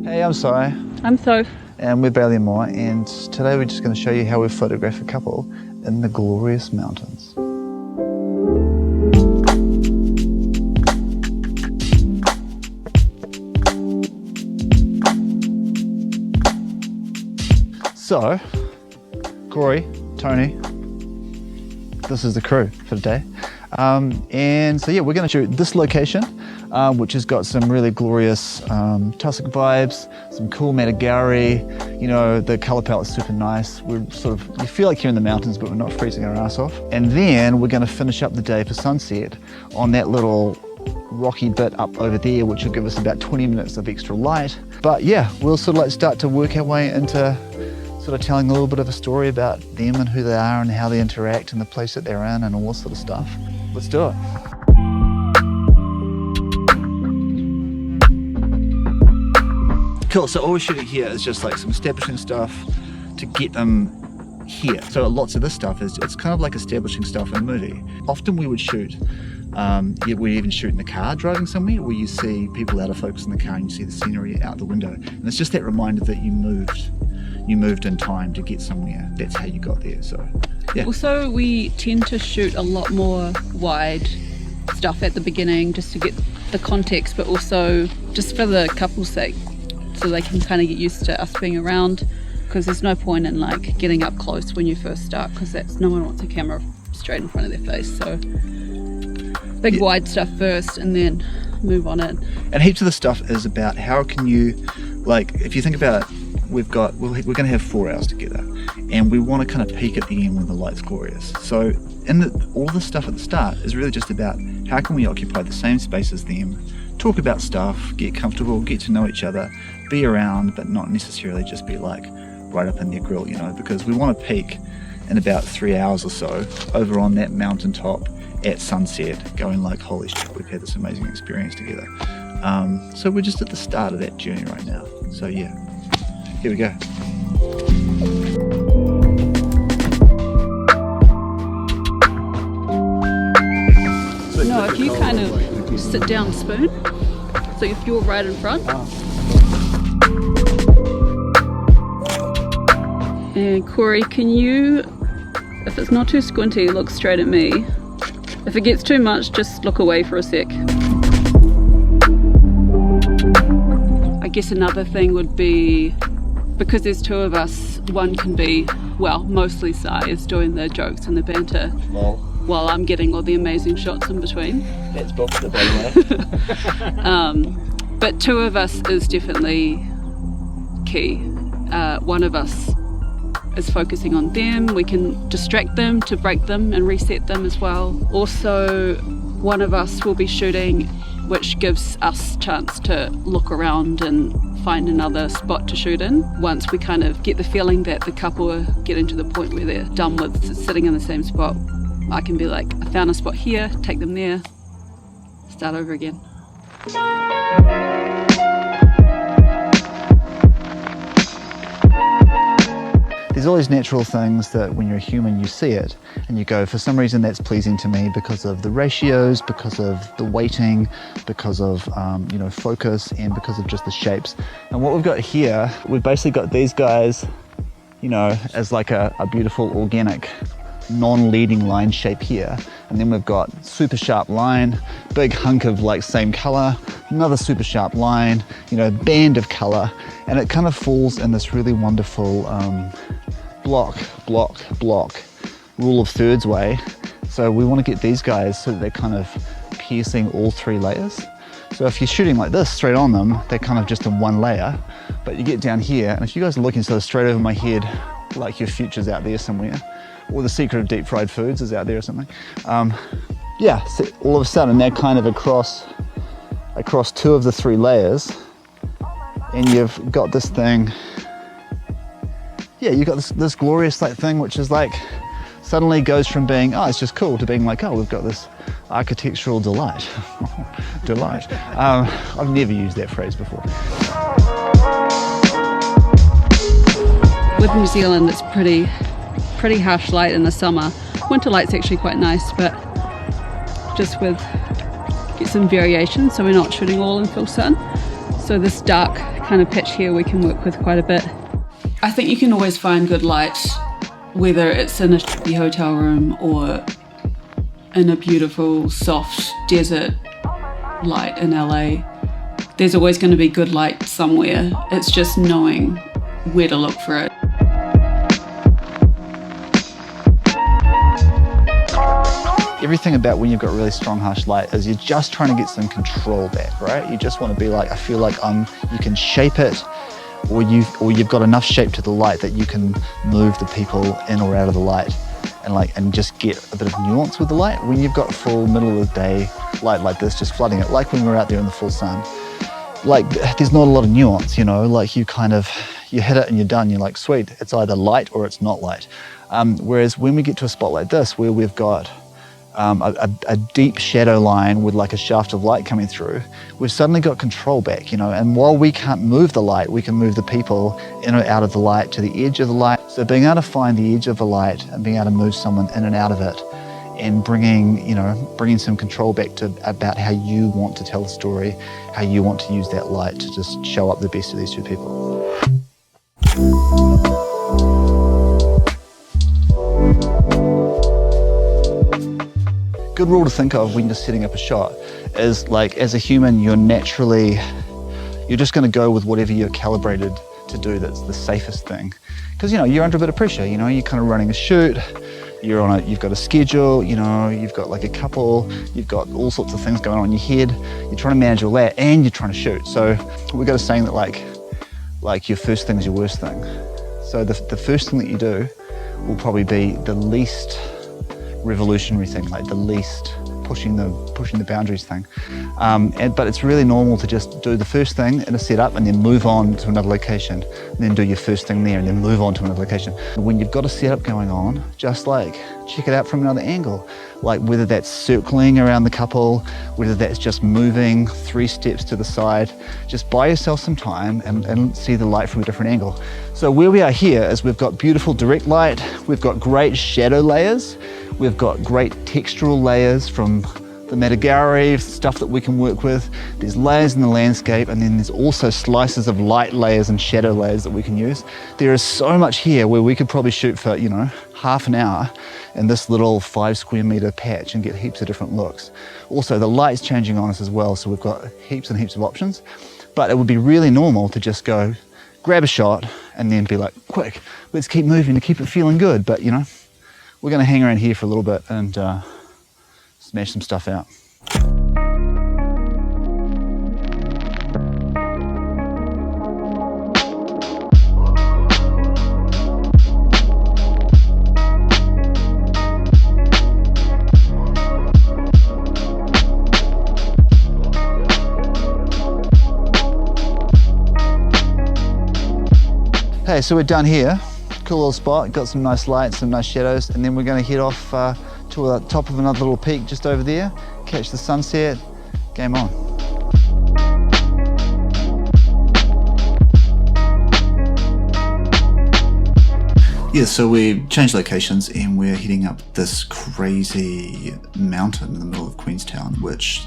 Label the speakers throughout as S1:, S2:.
S1: Hey, I'm Si.
S2: I'm Soph.
S1: And we're Bailey and Moore, and today we're just going to show you how we photograph a couple in the glorious mountains. So, Corey, Tony, this is the crew for today. And so yeah, we're going to shoot this location, which has got some really glorious tussock vibes, some cool Matagari, you know, the color palette's super nice. We're sort of, you feel like you're in the mountains, but we're not freezing our ass off. And then we're going to finish up the day for sunset on that little rocky bit up over there, which will give us about 20 minutes of extra light. But yeah, we'll sort of like start to work our way into sort of telling a little bit of a story about them and who they are and how they interact and the place that they're in and all this sort of stuff. Let's do it. Cool, so all we're shooting here is just like some establishing stuff to get them here. So lots of this stuff it's kind of like establishing stuff in a movie. Often we would shoot, we even shoot in the car driving somewhere where you see people out of focus in the car and you see the scenery out the window. And it's just that reminder that you moved in time to get somewhere. That's how you got there, so yeah. Also,
S2: we tend to shoot a lot more wide stuff at the beginning just to get the context, but also just for the couple's sake, so they can kind of get used to us being around, because there's no point in like getting up close when you first start, because no one wants a camera straight in front of their face. So big wide stuff first and then move on in.
S1: And heaps of the stuff is about how can you, like, if you think about it, we're going to have 4 hours together, and we want to kind of peak at the end when the light's glorious. So all the stuff at the start is really just about how can we occupy the same space as them, talk about stuff, get comfortable, get to know each other, be around, but not necessarily just be like right up in their grill, you know, because we want to peak in about 3 hours or so over on that mountaintop at sunset, going like, holy shit, we've had this amazing experience together. So we're just at the start of that journey right now. So yeah, here we go.
S2: No, if you kind of sit down spoon, so if you're right in front. And Corey, can you, if it's not too squinty, look straight at me. If it gets too much, just look away for a sec. I guess another thing would be, because there's two of us, one can be, well, mostly Si is doing the jokes and the banter, while I'm getting all the amazing shots in between.
S1: That's booked, by the way.
S2: But two of us is definitely key. One of us is focusing on them. We can distract them to break them and reset them as well. Also, one of us will be shooting, which gives us a chance to look around and find another spot to shoot in. Once we kind of get the feeling that the couple are getting to the point where they're done with sitting in the same spot, I can be like, I found a spot here, take them there, start over again.
S1: There's all these natural things that when you're a human you see it and you go, for some reason that's pleasing to me because of the ratios, because of the weighting, because of focus, and because of just the shapes. And what we've got here, we've basically got these guys, you know, as like a beautiful organic non-leading line shape here, and then we've got super sharp line, big hunk of like same color, another super sharp line, you know, band of color, and it kind of falls in this really wonderful block rule of thirds way. So we want to get these guys so that they're kind of piercing all 3 layers. So if you're shooting like this straight on them, they're kind of just in 1 layer, but you get down here, and if you guys are looking sort of straight over my head, like your future's out there somewhere, or the secret of deep fried foods is out there or something. Yeah, so all of a sudden they're kind of across 2 of the 3 layers, and you've got this thing. Yeah, you've got this glorious like thing, which is like suddenly goes from being, oh, it's just cool, to being like, oh, we've got this architectural delight. Delight. I've never used that phrase before.
S2: With New Zealand, it's pretty harsh light in the summer. Winter light's actually quite nice, but just with get some variation, so we're not shooting all in full sun. So this dark kind of patch here we can work with quite a bit. I think you can always find good light, whether it's in a shitty hotel room or in a beautiful, soft desert light in LA. There's always going to be good light somewhere. It's just knowing where to look for it.
S1: Everything about when you've got really strong harsh light is you're just trying to get some control back, right? You just want to be like, I feel like you can shape it, or you've got enough shape to the light that you can move the people in or out of the light, and just get a bit of nuance with the light. When you've got full middle of the day light like this, just flooding it, like when we're out there in the full sun, like there's not a lot of nuance, you know, like you hit it and you're done. You're like, sweet, it's either light or it's not light. Whereas when we get to a spot like this, where we've got a deep shadow line with like a shaft of light coming through, we've suddenly got control back, you know, and while we can't move the light, we can move the people in or out of the light to the edge of the light. So being able to find the edge of the light and being able to move someone in and out of it, and bringing some control back to about how you want to tell the story, how you want to use that light to just show up the best of these two people. Good rule to think of when you're setting up a shot is, like, as a human, you're just going to go with whatever you're calibrated to do that's the safest thing. Because, you know, you're under a bit of pressure, you know, you're kind of running a shoot, you've got a schedule, you know, you've got like a couple, you've got all sorts of things going on in your head, you're trying to manage all that and you're trying to shoot. So we've got a saying that like your first thing is your worst thing. So the first thing that you do will probably be the least revolutionary thing, like the least pushing the boundaries thing. But it's really normal to just do the first thing in a setup and then move on to another location, and then do your first thing there and then move on to another location. When you've got a setup going on, just like check it out from another angle, like whether that's circling around the couple, whether that's just moving 3 steps to the side. Just buy yourself some time and see the light from a different angle. So where we are here is we've got beautiful direct light, we've got great shadow layers, we've got great textural layers from the Matagari, stuff that we can work with. There's layers in the landscape, and then there's also slices of light layers and shadow layers that we can use. There is so much here where we could probably shoot for, you know, half an hour in this little 5 square meter patch and get heaps of different looks. Also, the light's changing on us as well, so we've got heaps and heaps of options. But it would be really normal to just go grab a shot and then be like, quick, let's keep moving to keep it feeling good. But, you know, we're going to hang around here for a little bit and smash some stuff out. Okay, so we're done here. Cool little spot, got some nice lights, some nice shadows, and then we're going to head off to the top of another little peak just over there, catch the sunset, game on. Yeah, so we changed locations and we're heading up this crazy mountain in the middle of Queenstown, which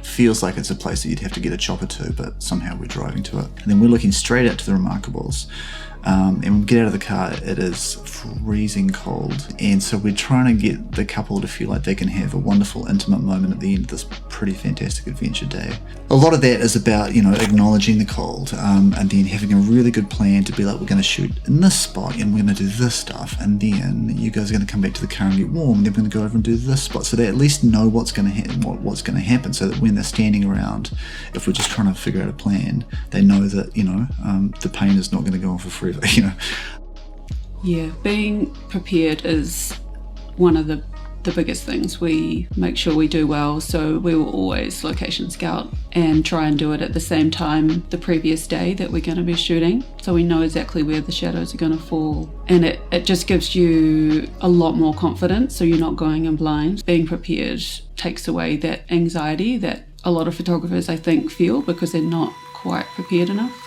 S1: feels like it's a place that you'd have to get a chopper to, but somehow we're driving to it. And then we're looking straight out to the Remarkables. And when we get out of the car, it is freezing cold. And so we're trying to get the couple to feel like they can have a wonderful, intimate moment at the end of this pretty fantastic adventure day. A lot of that is about, you know, acknowledging the cold, and then having a really good plan to be like, we're going to shoot in this spot and we're going to do this stuff. And then you guys are going to come back to the car and get warm. And then we're going to go over and do this spot. So they at least know what's going to happen, what's going to happen, so that when they're standing around, if we're just trying to figure out a plan, they know that, you know, the pain is not going to go on for forever. You know.
S2: Yeah, being prepared is one of the biggest things. We make sure we do well, so we will always location scout and try and do it at the same time the previous day that we're going to be shooting, so we know exactly where the shadows are going to fall, and it just gives you a lot more confidence, so you're not going in blind. Being prepared takes away that anxiety that a lot of photographers, I think, feel because they're not quite prepared enough.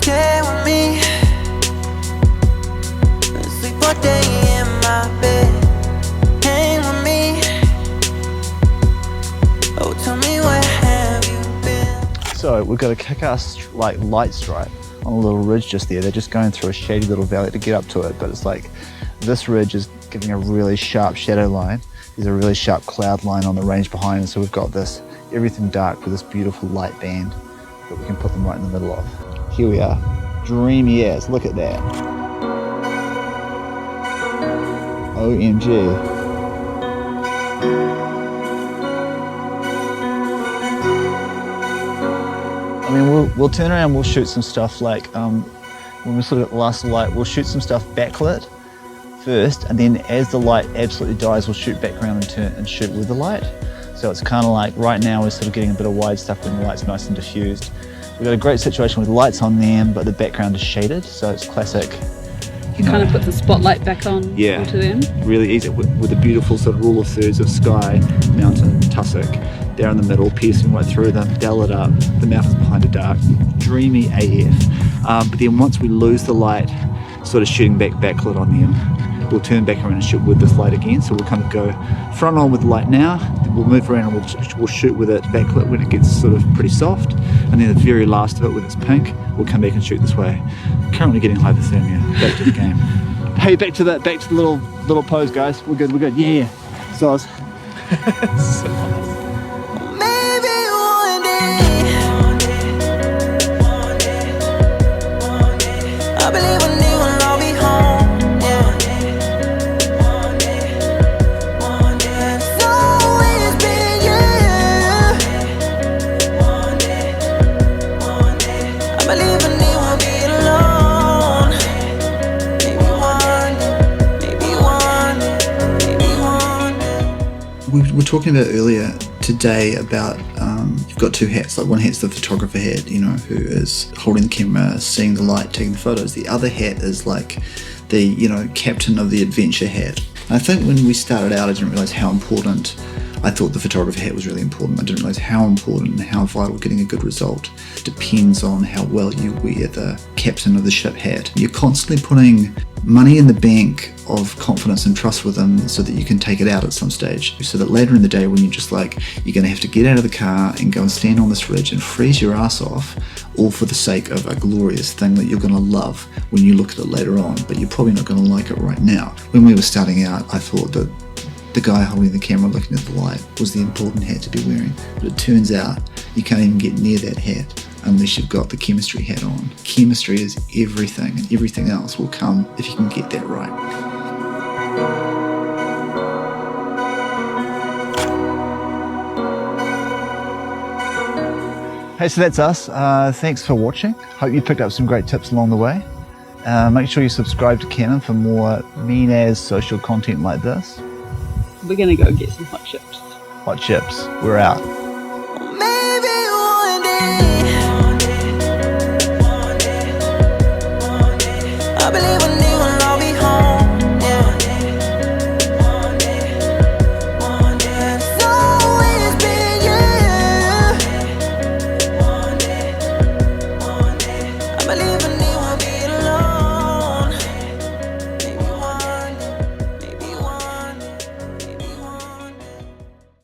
S3: Stay with me, sleep all day in my bed, hang with me, oh tell me where have you been.
S1: So So we've got a kick-ass like light stripe on a little ridge just there. They're just going through a shady little valley to get up to it, but it's like this ridge is giving a really sharp shadow line. There's a really sharp cloud line on the range behind, so we've got this everything dark with this beautiful light band that we can put them right in the middle of. Here we are, dreamy as, look at that. OMG. I mean, we'll turn around, we'll shoot some stuff like, when we sort of get the last light, we'll shoot some stuff backlit first, and then as the light absolutely dies, we'll shoot back around and turn and shoot with the light. So it's kind of like, right now we're sort of getting a bit of wide stuff when the light's nice and diffused. We've got a great situation with lights on them, but the background is shaded, so it's classic.
S2: You kind of put the spotlight back on onto them.
S1: Really easy, with a beautiful sort of rule of thirds of sky, mountain, tussock, there in the middle, piercing right through them, dull it up, the mountains behind are dark, dreamy AF. But then once we lose the light, sort of shooting backlit on them, we'll turn back around and shoot with this light again. So we'll kind of go front on with the light now, then we'll move around and we'll shoot with it backlit when it gets sort of pretty soft, and then the very last of it when it's pink, we'll come back and shoot this way. Currently getting hypothermia. Back to the game. Hey, back to the little pose, guys. We're good. Yeah. So so
S3: Maybe one day, I believe one day we'll all be home. Yeah. It's always been you. I believe one day we'll be alone. Maybe one day, maybe one day.
S4: We were talking about earlier today about you've got two hats. Like one hat's the photographer hat, you know, who is holding the camera, seeing the light, taking the photos. The other hat is like the, you know, captain of the adventure hat. And I think when we started out, I didn't realize how important. I thought the photographer hat was really important. I didn't realize how important and how vital getting a good result depends on how well you wear the captain of the ship hat. You're constantly putting money in the bank of confidence and trust with them so that you can take it out at some stage. So that later in the day when you're just like, you're going to have to get out of the car and go and stand on this ridge and freeze your ass off, all for the sake of a glorious thing that you're going to love when you look at it later on, but you're probably not going to like it right now. When we were starting out, I thought that the guy holding the camera looking at the light was the important hat to be wearing, but it turns out you can't even get near that hat unless you've got the chemistry hat on. Chemistry is everything, and everything else will come if you can get that right.
S1: hey, so that's us. Thanks for watching. Hope you picked up some great tips along the way. Make sure you subscribe to Canon for more mean as social content like this.
S2: We're gonna go get some hot chips.
S1: Hot chips. We're out.
S3: Maybe one day, I believe one day we'll all be home. Yeah. It's always been you. I believe